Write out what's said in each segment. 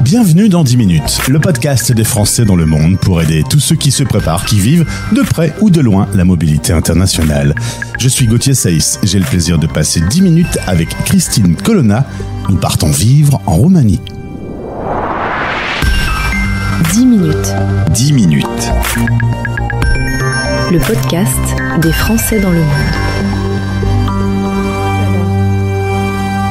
Bienvenue dans 10 minutes, le podcast des Français dans le monde pour aider tous ceux qui se préparent, qui vivent de près ou de loin la mobilité internationale. Je suis Gauthier Saïs, j'ai le plaisir de passer 10 minutes avec Christine Colonna. Nous partons vivre en Roumanie. 10 minutes. 10 minutes. Le podcast des Français dans le monde.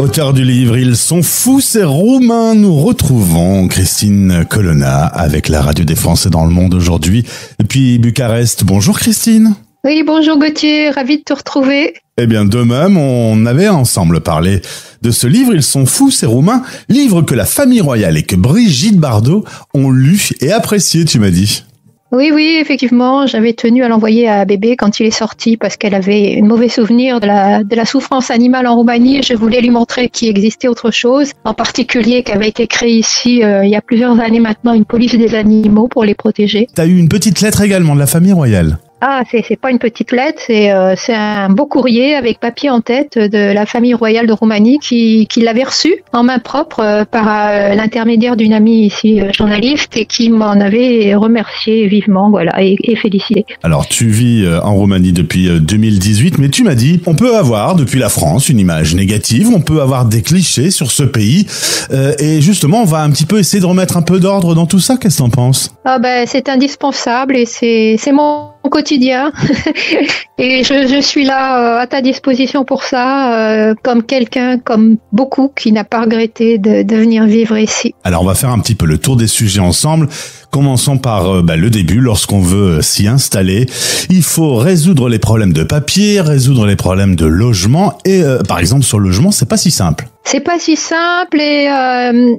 Auteur du livre « Ils sont fous ces Roumains », nous retrouvons Christine Colonna avec la radio des Français dans le monde aujourd'hui. Depuis Bucarest, bonjour Christine. Oui, bonjour Gauthier, ravi de te retrouver. Eh bien, de même, on avait ensemble parlé de ce livre « Ils sont fous ces Roumains », livre que la famille royale et que Brigitte Bardot ont lu et apprécié, tu m'as dit. Oui, effectivement, j'avais tenu à l'envoyer à bébé quand il est sorti parce qu'elle avait un mauvais souvenir de la souffrance animale en Roumanie. Je voulais lui montrer qu'il existait autre chose, en particulier qu'avait été créée ici il y a plusieurs années maintenant une police des animaux pour les protéger. T'as eu une petite lettre également de la famille royale. Ah, c'est pas une petite lettre, c'est un beau courrier avec papier en tête de la famille royale de Roumanie qui l'avait reçu en main propre par l'intermédiaire d'une amie ici, journaliste, et qui m'en avait remercié vivement, voilà, et félicité. Alors, tu vis en Roumanie depuis 2018, mais tu m'as dit, on peut avoir, depuis la France, une image négative, on peut avoir des clichés sur ce pays, et justement, on va un petit peu essayer de remettre un peu d'ordre dans tout ça. Qu'est-ce que t'en penses? Ah ben, c'est indispensable et c'est mon quotidien et je suis là à ta disposition pour ça, comme quelqu'un, comme beaucoup, qui n'a pas regretté de venir vivre ici. Alors on va faire un petit peu le tour des sujets ensemble. Commençons par le début. Lorsqu'on veut s'y installer, il faut résoudre les problèmes de papier, résoudre les problèmes de logement et par exemple sur le logement, c'est pas si simple. C'est pas si simple et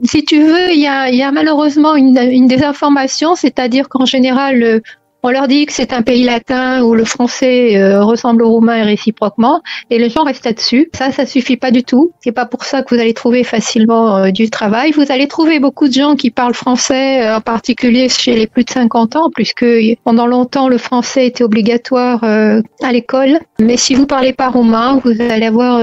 si tu veux, il y a malheureusement une désinformation, c'est-à-dire qu'en général on leur dit que c'est un pays latin où le français ressemble au roumain et réciproquement, et les gens restent là-dessus. Ça suffit pas du tout. C'est pas pour ça que vous allez trouver facilement du travail. Vous allez trouver beaucoup de gens qui parlent français, en particulier chez les plus de 50 ans, puisque pendant longtemps le français était obligatoire à l'école. Mais si vous parlez pas roumain, vous allez avoir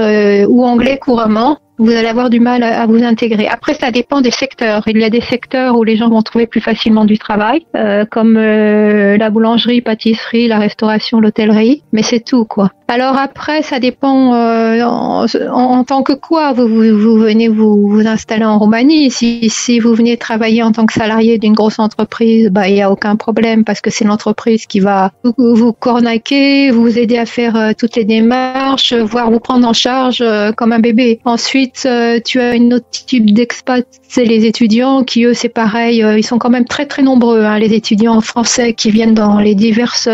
ou anglais couramment. Vous allez avoir du mal à vous intégrer. Après, ça dépend des secteurs. Il y a des secteurs où les gens vont trouver plus facilement du travail, comme la boulangerie, pâtisserie, la restauration, l'hôtellerie. Mais c'est tout, quoi. Alors après, ça dépend en tant que quoi vous venez vous installer en Roumanie. Si vous venez travailler en tant que salarié d'une grosse entreprise, il y a aucun problème parce que c'est l'entreprise qui va vous cornaquer, vous aider à faire toutes les démarches, voire vous prendre en charge comme un bébé. Ensuite, tu as une autre type d'expat, c'est les étudiants qui, eux, c'est pareil. Ils sont quand même très, très nombreux, les étudiants français qui viennent dans les diverses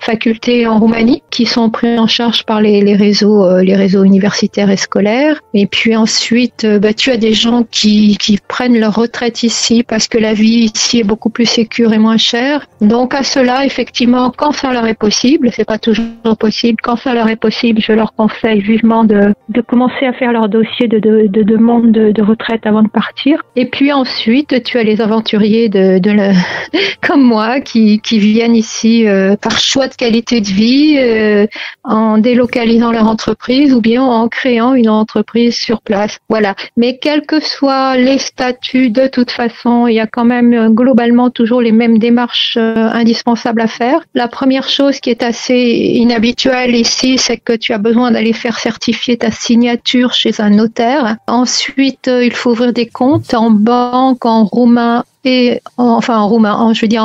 facultés en Roumanie, qui sont pris en charge par les réseaux universitaires et scolaires. Et puis ensuite, tu as des gens qui prennent leur retraite ici parce que la vie ici est beaucoup plus sécure et moins chère. Donc à cela, effectivement, quand ça leur est possible, c'est pas toujours possible, quand ça leur est possible, je leur conseille vivement de commencer à faire leur dossier de demande de retraite avant de partir. Et puis ensuite, tu as les aventuriers comme moi qui viennent ici par choix de qualité de vie, en délocalisant leur entreprise ou bien en créant une entreprise sur place. Voilà. Mais quels que soient les statuts, de toute façon, il y a quand même globalement toujours les mêmes démarches indispensables à faire. La première chose qui est assez inhabituelle ici, c'est que tu as besoin d'aller faire certifier ta signature chez un notaire. Ensuite, il faut ouvrir des comptes en banque, en roumain et en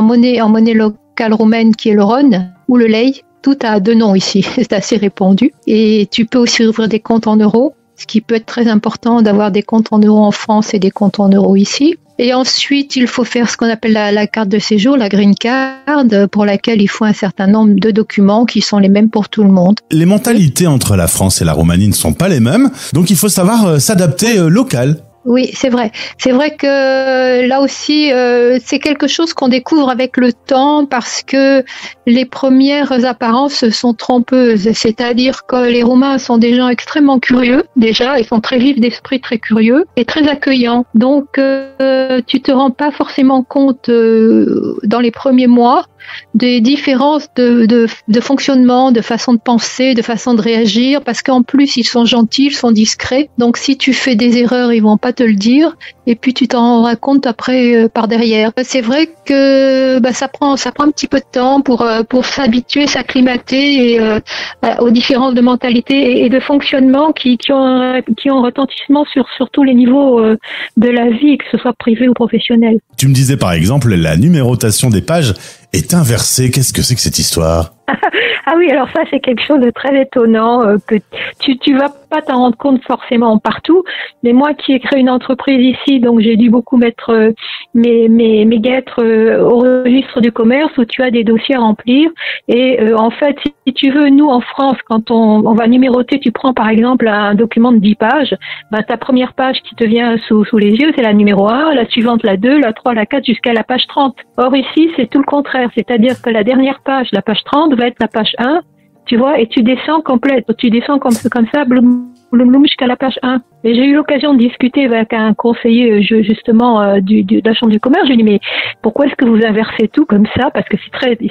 monnaie locale roumaine qui est le RON ou le lei. Tout a deux noms ici, c'est assez répandu. Et tu peux aussi ouvrir des comptes en euros, ce qui peut être très important d'avoir des comptes en euros en France et des comptes en euros ici. Et ensuite, il faut faire ce qu'on appelle la carte de séjour, la green card, pour laquelle il faut un certain nombre de documents qui sont les mêmes pour tout le monde. Les mentalités entre la France et la Roumanie ne sont pas les mêmes, donc il faut savoir s'adapter local. Oui, c'est vrai. C'est vrai que là aussi, c'est quelque chose qu'on découvre avec le temps parce que les premières apparences sont trompeuses. C'est-à-dire que les Roumains sont des gens extrêmement curieux. Déjà, ils sont très vifs d'esprit, très curieux et très accueillants. Donc, tu te rends pas forcément compte dans les premiers mois des différences de fonctionnement, de façon de penser, de façon de réagir, parce qu'en plus ils sont gentils, ils sont discrets. Donc si tu fais des erreurs, ils vont pas te le dire, et puis tu t'en rendras compte après par derrière. C'est vrai que ça prend un petit peu de temps pour s'habituer, s'acclimater aux différences de mentalité et de fonctionnement qui ont retentissement sur tous les niveaux de la vie, que ce soit privé ou professionnel. Tu me disais par exemple, la numérotation des pages est inversée. Qu'est-ce que c'est que cette histoire ? Ah oui, alors ça c'est quelque chose de très étonnant que tu vas pas t'en rendre compte forcément partout, mais moi qui ai créé une entreprise ici, donc j'ai dû beaucoup mettre mes guêtres au registre du commerce où tu as des dossiers à remplir et en fait si tu veux, nous en France quand on va numéroter, tu prends par exemple un document de 10 pages, ta première page qui te vient sous les yeux c'est la numéro 1, la suivante la 2, la 3, la 4 jusqu'à la page 30. Or ici c'est tout le contraire, c'est-à-dire que la dernière page, la page 30 va être la page 1, tu vois, et tu descends complète, tu descends comme ça, bloum, bloum, bloum, jusqu'à la page 1. Et j'ai eu l'occasion de discuter avec un conseiller justement de la Chambre du commerce. Je lui ai dit mais pourquoi est-ce que vous inversez tout comme ça? Parce que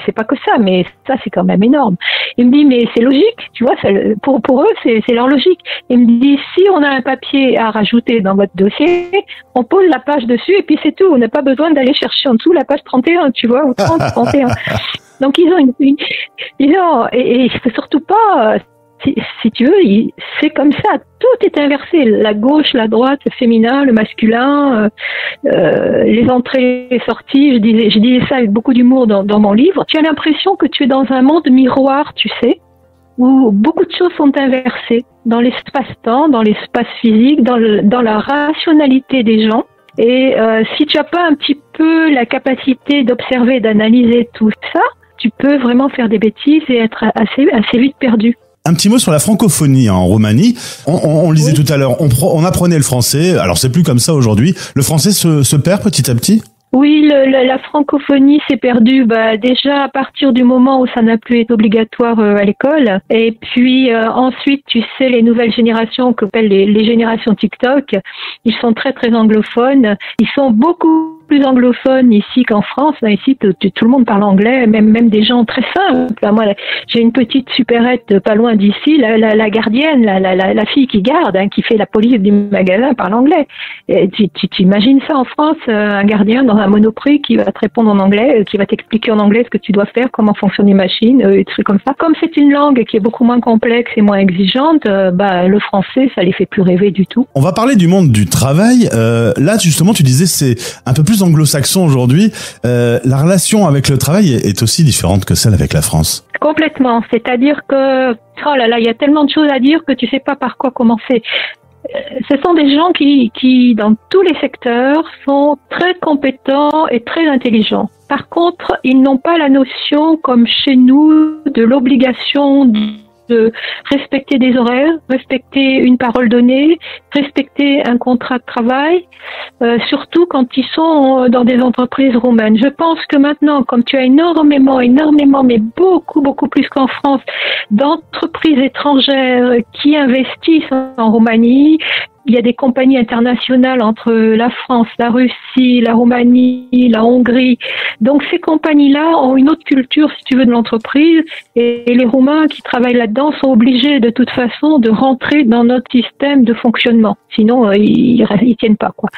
c'est pas que ça, mais ça c'est quand même énorme. Il me dit mais c'est logique, tu vois, pour eux c'est leur logique. Il me dit si on a un papier à rajouter dans votre dossier, on pose la page dessus et puis c'est tout. On n'a pas besoin d'aller chercher en dessous la page 31, tu vois, ou 30, 31. Donc ils ont et il faut surtout pas. Si tu veux, c'est comme ça. Tout est inversé. La gauche, la droite, le féminin, le masculin, les entrées et sorties. Je disais ça avec beaucoup d'humour dans mon livre. Tu as l'impression que tu es dans un monde miroir, tu sais, où beaucoup de choses sont inversées dans l'espace-temps, dans l'espace physique, dans la rationalité des gens. Et si tu n'as pas un petit peu la capacité d'observer, d'analyser tout ça, tu peux vraiment faire des bêtises et être assez vite perdu. Un petit mot sur la francophonie en Roumanie. On lisait tout à l'heure, on apprenait le français. Alors c'est plus comme ça aujourd'hui. Le français se perd petit à petit ? Oui, la francophonie s'est perdue déjà à partir du moment où ça n'a plus été obligatoire à l'école. Et puis ensuite, tu sais, les nouvelles générations qu'on appelle les générations TikTok, ils sont très très anglophones. Ils sont beaucoup plus anglophones ici qu'en France. Ici, tout le monde parle anglais, même des gens très simples. Moi, j'ai une petite supérette pas loin d'ici, la gardienne, la fille qui garde, qui fait la police du magasin, parle anglais. Et tu imagines ça en France, un gardien dans un Monoprix qui va te répondre en anglais, qui va t'expliquer en anglais ce que tu dois faire, comment fonctionnent les machines, des trucs comme ça. Comme c'est une langue qui est beaucoup moins complexe et moins exigeante, le français, ça les fait plus rêver du tout. On va parler du monde du travail. Là, justement, tu disais c'est un peu plus anglo-saxon aujourd'hui. La relation avec le travail est aussi différente que celle avec la France. Complètement. C'est-à-dire que, oh là là, il y a tellement de choses à dire que tu sais pas par quoi commencer. Ce sont des gens qui, dans tous les secteurs, sont très compétents et très intelligents. Par contre, ils n'ont pas la notion, comme chez nous, de l'obligation de respecter des horaires, respecter une parole donnée, respecter un contrat de travail, surtout quand ils sont dans des entreprises roumaines. Je pense que maintenant, comme tu as énormément, mais beaucoup plus qu'en France, d'entreprises étrangères qui investissent en Roumanie, il y a des compagnies internationales entre la France, la Russie, la Roumanie, la Hongrie. Donc ces compagnies-là ont une autre culture, si tu veux, de l'entreprise. Et les Roumains qui travaillent là-dedans sont obligés de toute façon de rentrer dans notre système de fonctionnement. Sinon, ils tiennent pas, quoi.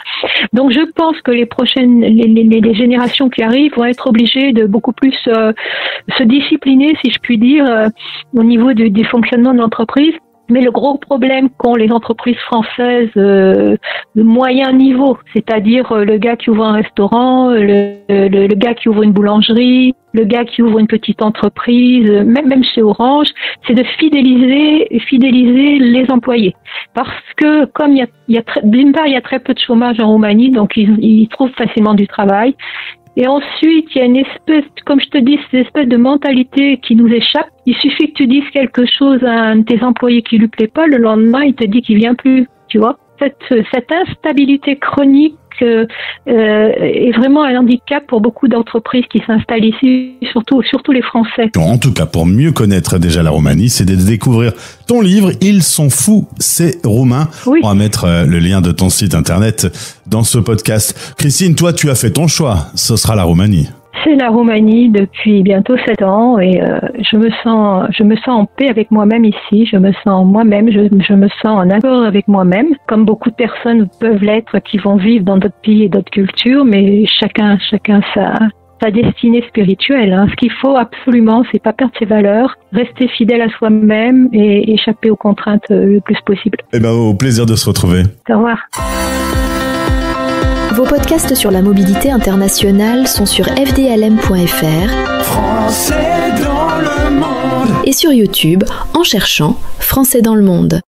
Donc je pense que les générations qui arrivent vont être obligées de beaucoup plus se discipliner, si je puis dire, au niveau du fonctionnement de l'entreprise. Mais le gros problème qu'ont les entreprises françaises de moyen niveau, c'est-à-dire le gars qui ouvre un restaurant, le gars qui ouvre une boulangerie, le gars qui ouvre une petite entreprise, même chez Orange, c'est de fidéliser les employés. Parce que comme d'une part, il y a très peu de chômage en Roumanie, donc ils trouvent facilement du travail. Et ensuite, il y a une espèce, comme je te dis, cette espèce de mentalité qui nous échappe. Il suffit que tu dises quelque chose à un de tes employés qui lui plaît pas, le lendemain, il te dit qu'il vient plus, tu vois. Cette instabilité chronique est vraiment un handicap pour beaucoup d'entreprises qui s'installent ici, surtout les Français. En tout cas, pour mieux connaître déjà la Roumanie, c'est de découvrir ton livre « Ils sont fous, ces Roumains ». Oui. On va mettre le lien de ton site internet dans ce podcast. Christine, toi, tu as fait ton choix. Ce sera la Roumanie. quitté la Roumanie depuis bientôt 7 ans et je me sens en paix avec moi-même ici. Je me sens moi-même, je me sens en accord avec moi-même, comme beaucoup de personnes peuvent l'être qui vont vivre dans d'autres pays et d'autres cultures, mais chacun sa destinée spirituelle. Hein. Ce qu'il faut absolument, c'est pas perdre ses valeurs, rester fidèle à soi-même et échapper aux contraintes le plus possible. Eh ben, au plaisir de se retrouver. Au revoir. Vos podcasts sur la mobilité internationale sont sur fdlm.fr Français dans le monde. et sur YouTube en cherchant Français dans le monde.